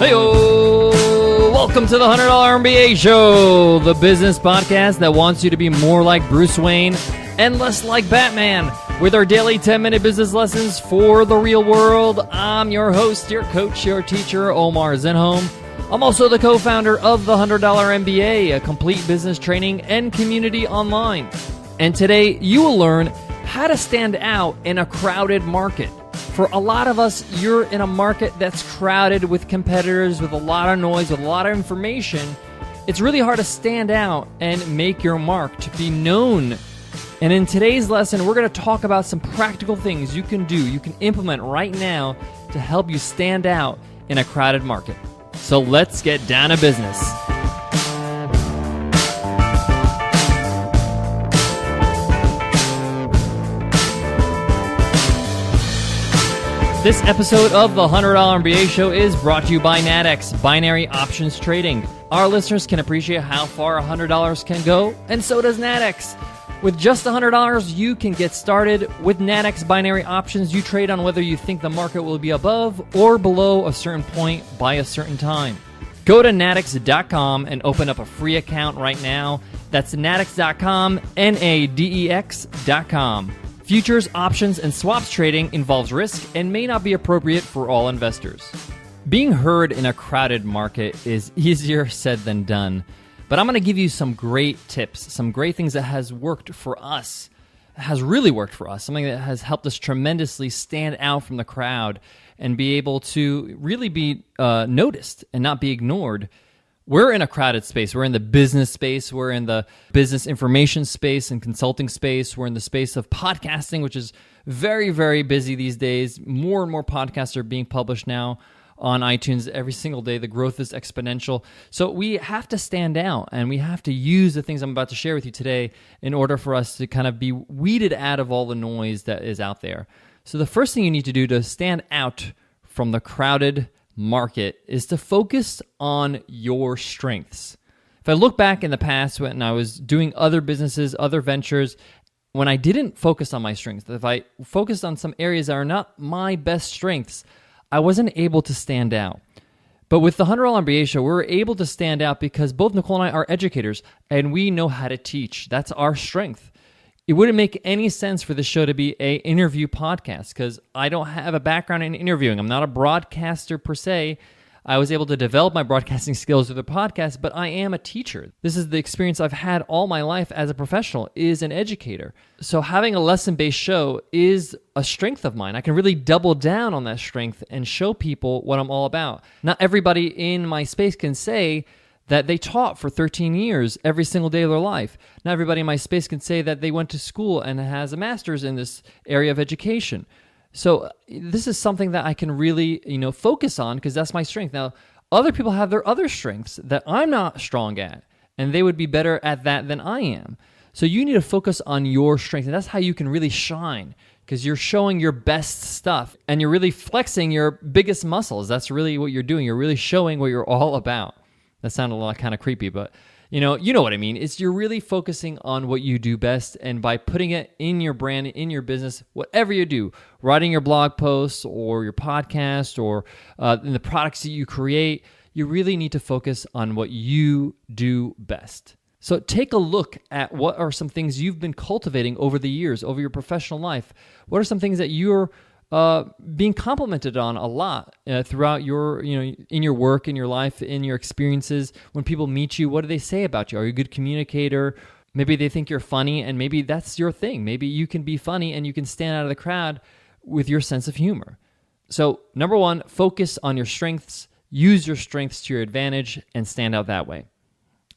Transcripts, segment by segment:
Hey-o! Welcome to the $100 MBA Show, the business podcast that wants you to be more like Bruce Wayne and less like Batman. With our daily 10-minute business lessons for the real world, I'm your host, your coach, your teacher, Omar Zenhom. I'm also the co-founder of the $100 MBA, a complete business training and community online. And today, you will learn how to stand out in a crowded market. For a lot of us, you're in a market that's crowded with competitors, with a lot of noise, with a lot of information. It's really hard to stand out and make your mark, to be known. And in today's lesson, we're going to talk about some practical things you can do, you can implement right now to help you stand out in a crowded market. So let's get down to business. This episode of the $100 MBA Show is brought to you by Nadex, Binary Options Trading. Our listeners can appreciate how far $100 can go, and so does Nadex. With just $100, you can get started. With Nadex Binary Options, you trade on whether you think the market will be above or below a certain point by a certain time. Go to nadex.com and open up a free account right now. That's nadex.com, Nadex.com. Futures, options, and swaps trading involves risk and may not be appropriate for all investors. Being heard in a crowded market is easier said than done, but I'm going to give you some great tips, some great things that has worked for us, has really worked for us, something that has helped us tremendously stand out from the crowd and be able to really be noticed and not be ignored. We're in a crowded space. We're in the business space. We're in the business information space and consulting space. We're in the space of podcasting, which is very, very busy these days. More and more podcasts are being published now on iTunes every single day. The growth is exponential. So we have to stand out, and we have to use the things I'm about to share with you today in order for us to kind of be weeded out of all the noise that is out there. So the first thing you need to do to stand out from the crowded market is to focus on your strengths. If I look back in the past when I was doing other businesses, other ventures, when I didn't focus on my strengths, if I focused on some areas that are not my best strengths, I wasn't able to stand out. But with the $100 MBA Show, we're able to stand out because both Nicole and I are educators and we know how to teach. That's our strength. It wouldn't make any sense for this show to be an interview podcast because I don't have a background in interviewing. I'm not a broadcaster per se. I was able to develop my broadcasting skills through the podcast, but I am a teacher. This is the experience I've had all my life as a professional, is an educator. So having a lesson-based show is a strength of mine. I can really double down on that strength and show people what I'm all about. Not everybody in my space can say that they taught for 13 years every single day of their life. Not everybody in my space can say that they went to school and has a master's in this area of education. So this is something that I can really, focus on because that's my strength. Now, other people have their other strengths that I'm not strong at, and they would be better at that than I am. So you need to focus on your strength, and that's how you can really shine because you're showing your best stuff and you're really flexing your biggest muscles. That's really what you're doing. You're really showing what you're all about. That sounded a lot kind of creepy, but you know what I mean. It's you're really focusing on what you do best, and by putting it in your brand, in your business, whatever you do, writing your blog posts or your podcast or in the products that you create, you really need to focus on what you do best. So take a look at what are some things you've been cultivating over the years, over your professional life. What are some things that you're being complimented on a lot throughout your, in your work, in your life, in your experiences. When people meet you, what do they say about you? Are you a good communicator? Maybe they think you're funny, and maybe that's your thing. Maybe you can be funny and you can stand out of the crowd with your sense of humor. So, number one, focus on your strengths, use your strengths to your advantage, and stand out that way.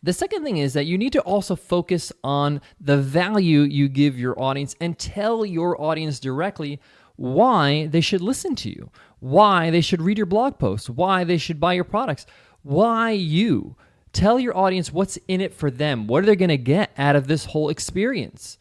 The second thing is that you need to also focus on the value you give your audience and tell your audience directly why they should listen to you, why they should read your blog posts, why they should buy your products, why you. Tell your audience what's in it for them. What are they going to get out of this whole experience?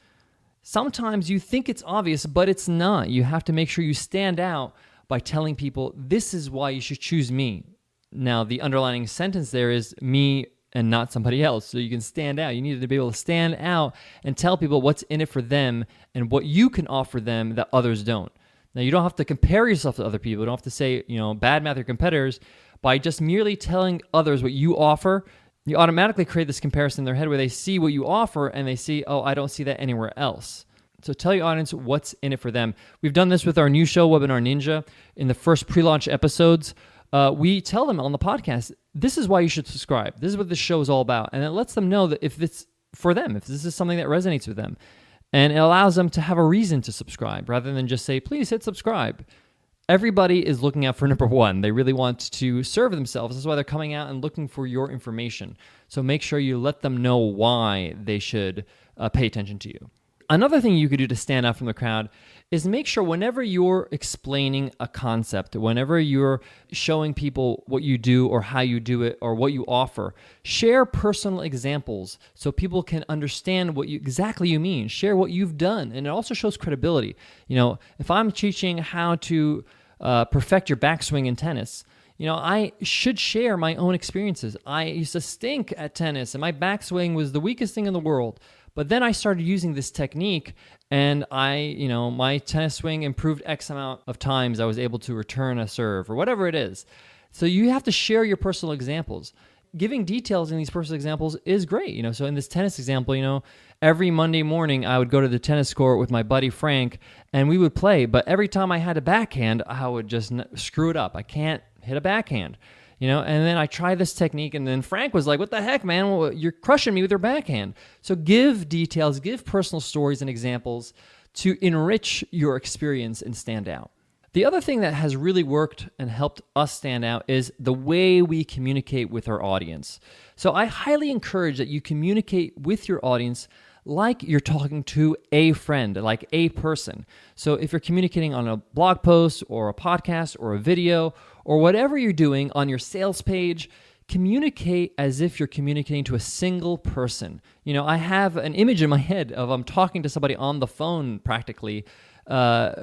Sometimes you think it's obvious, but it's not. You have to make sure you stand out by telling people, this is why you should choose me. Now, the underlining sentence there is me and not somebody else, so you can stand out. You need to be able to stand out and tell people what's in it for them and what you can offer them that others don't. Now, you don't have to compare yourself to other people. You don't have to say, bad mouth your competitors, By just merely telling others what you offer, you automatically create this comparison in their head where they see what you offer and they see, oh, I don't see that anywhere else. So tell your audience what's in it for them. We've done this with our new show, Webinar Ninja. In the first pre-launch episodes, we tell them on the podcast, this is why you should subscribe. This is what this show is all about. And it lets them know that if it's for them, if this is something that resonates with them. And it allows them to have a reason to subscribe rather than just say, please hit subscribe. Everybody is looking out for number one. They really want to serve themselves. That's why they're coming out and looking for your information. So make sure you let them know why they should pay attention to you. Another thing you could do to stand out from the crowd is make sure whenever you're explaining a concept, whenever you're showing people what you do or how you do it or what you offer, share personal examples so people can understand what exactly you mean. Share what you've done, and it also shows credibility. If I'm teaching how to perfect your backswing in tennis, I should share my own experiences. I used to stink at tennis, and my backswing was the weakest thing in the world. But then I started using this technique, and my tennis swing improved X amount of times I was able to return a serve or whatever it is. So you have to share your personal examples. Giving details in these personal examples is great. So in this tennis example, every Monday morning I would go to the tennis court with my buddy Frank, and we would play. But every time I had a backhand, I would just screw it up. I can't hit a backhand. And then I tried this technique, and then Frank was like, what the heck, man? Well, you're crushing me with your backhand. So give details, give personal stories and examples to enrich your experience and stand out. The other thing that has really worked and helped us stand out is the way we communicate with our audience. So I highly encourage that you communicate with your audience like you're talking to a friend, like a person. So if you're communicating on a blog post or a podcast or a video or whatever you're doing on your sales page, communicate as if you're communicating to a single person. I have an image in my head of I'm talking to somebody on the phone practically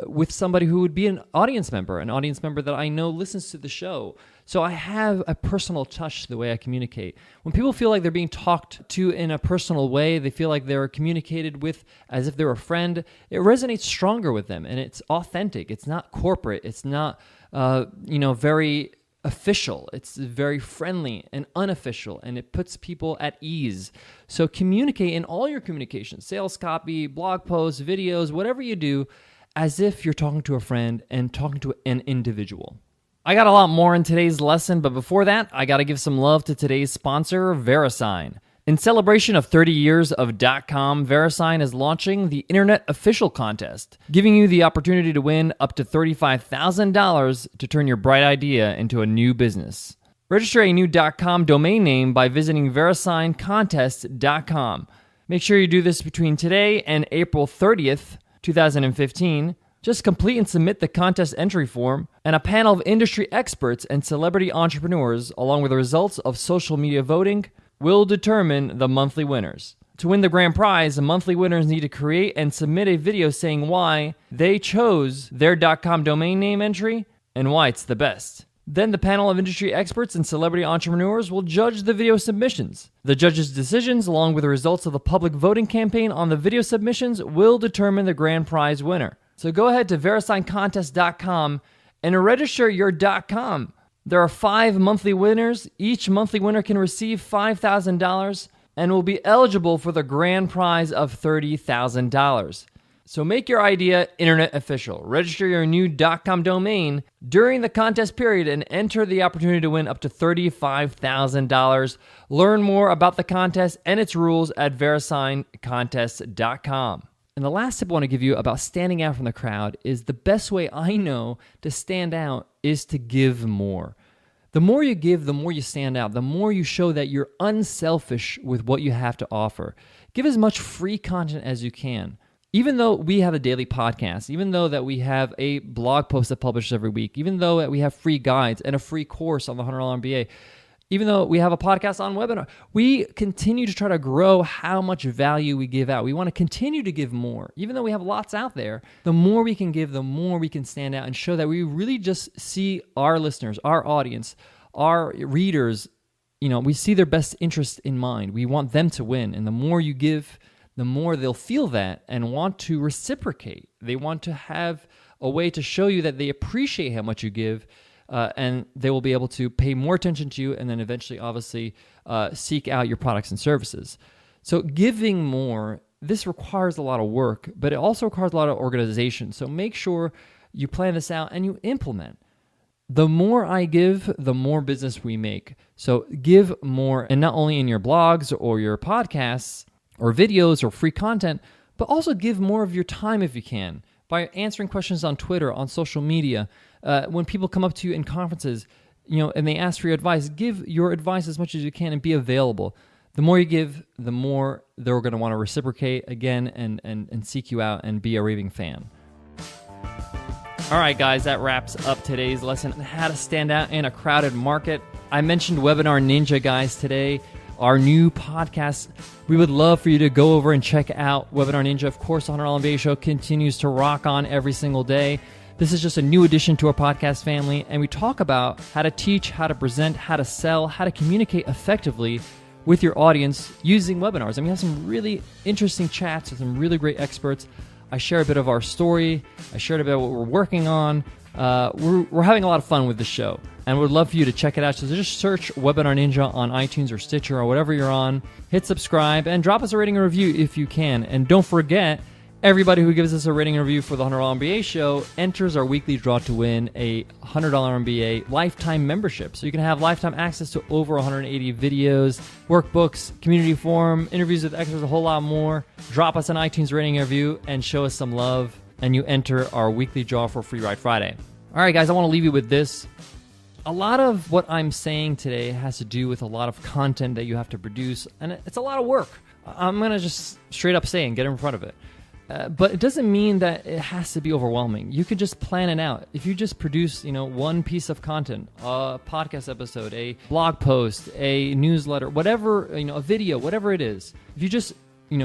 with somebody who would be an audience member that I know listens to the show. So I have a personal touch to the way I communicate. When people feel like they're being talked to in a personal way, they feel like they're communicated with as if they're a friend, it resonates stronger with them, and it's authentic. It's not corporate. It's not, very official. It's very friendly and unofficial, and it puts people at ease. So communicate in all your communications, sales copy, blog posts, videos, whatever you do, as if you're talking to a friend and talking to an individual. I got a lot more in today's lesson, but before that, I got to give some love to today's sponsor, verisign. In celebration of 30 years of .com, verisign is launching the Internet Official Contest, giving you the opportunity to win up to $35,000 to turn your bright idea into a new business. Register a new .com domain name by visiting verisigncontest.com. Make sure you do this between today and April 30th, 2015. Just complete and submit the contest entry form, and a panel of industry experts and celebrity entrepreneurs, along with the results of social media voting, will determine the monthly winners. To win the grand prize, the monthly winners need to create and submit a video saying why they chose their .com domain name entry and why it's the best. Then the panel of industry experts and celebrity entrepreneurs will judge the video submissions. The judges' decisions, along with the results of the public voting campaign on the video submissions, will determine the grand prize winner. So go ahead to verisign.com and register your .com. There are 5 monthly winners. Each monthly winner can receive $5,000 and will be eligible for the grand prize of $30,000. So make your idea internet official. Register your new .com domain during the contest period and enter the opportunity to win up to $35,000. Learn more about the contest and its rules at verisigncontest.com. And the last tip I want to give you about standing out from the crowd is the best way I know to stand out is to give more. The more you give, the more you stand out. The more you show that you're unselfish with what you have to offer. Give as much free content as you can. Even though we have a daily podcast, even though that we have a blog post that publishes every week, even though that we have free guides and a free course on the $100 MBA, even though we have a podcast on webinar, we continue to try to grow how much value we give out. We want to continue to give more. Even though we have lots out there, the more we can give, the more we can stand out and show that we really just see our listeners, our audience, our readers, we see their best interest in mind. We want them to win. And the more you give, the more they'll feel that and want to reciprocate. They want to have a way to show you that they appreciate how much you give and they will be able to pay more attention to you and then eventually, obviously, seek out your products and services. So giving more, this requires a lot of work, but it also requires a lot of organization. So make sure you plan this out and you implement. The more I give, the more business we make. So give more, and not only in your blogs or your podcasts or videos or free content, but also give more of your time if you can by answering questions on Twitter, on social media. When people come up to you in conferences, and they ask for your advice, give your advice as much as you can and be available. The more you give, the more they're going to want to reciprocate again and seek you out and be a raving fan. All right, guys, that wraps up today's lesson on how to stand out in a crowded market. I mentioned Webinar Ninja, guys, today, our new podcast. We would love for you to go over and check out Webinar Ninja. Of course, on our MBA show continues to rock on every single day. This is just a new addition to our podcast family, and we talk about how to teach, how to present, how to sell, how to communicate effectively with your audience using webinars. And we have some really interesting chats with some really great experts. I share a bit of our story. I shared a bit of what we're working on. We're having a lot of fun with the show, and we'd love for you to check it out. So just search Webinar Ninja on iTunes or Stitcher or whatever you're on. Hit subscribe and drop us a rating and review if you can. And don't forget, everybody who gives us a rating and review for the $100 MBA show enters our weekly draw to win a $100 MBA lifetime membership. So you can have lifetime access to over 180 videos, workbooks, community forum, interviews with experts, a whole lot more. Drop us an iTunes rating and review and show us some love, and you enter our weekly draw for Free Ride Friday. All right, guys, I want to leave you with this. A lot of what I'm saying today has to do with a lot of content that you have to produce, and it's a lot of work. I'm going to just straight up say and get in front of it. But it doesn't mean that it has to be overwhelming. You could just plan it out. If you just produce, one piece of content, a podcast episode, a blog post, a newsletter, whatever, a video, whatever it is. If you just,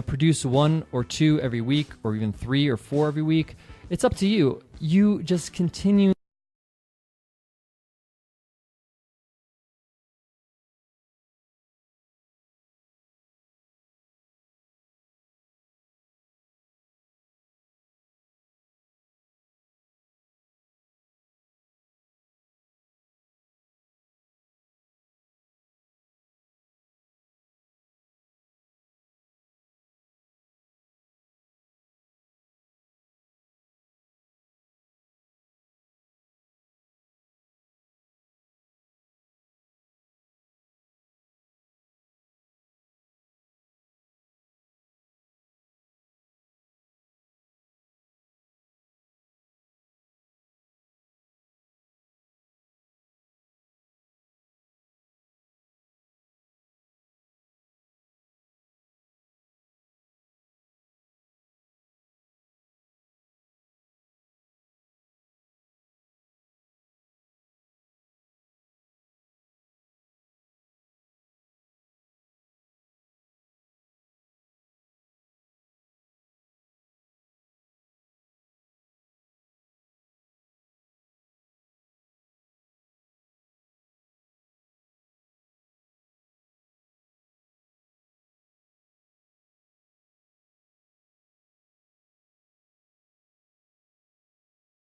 produce 1 or 2 every week, or even 3 or 4 every week, it's up to you. You just continue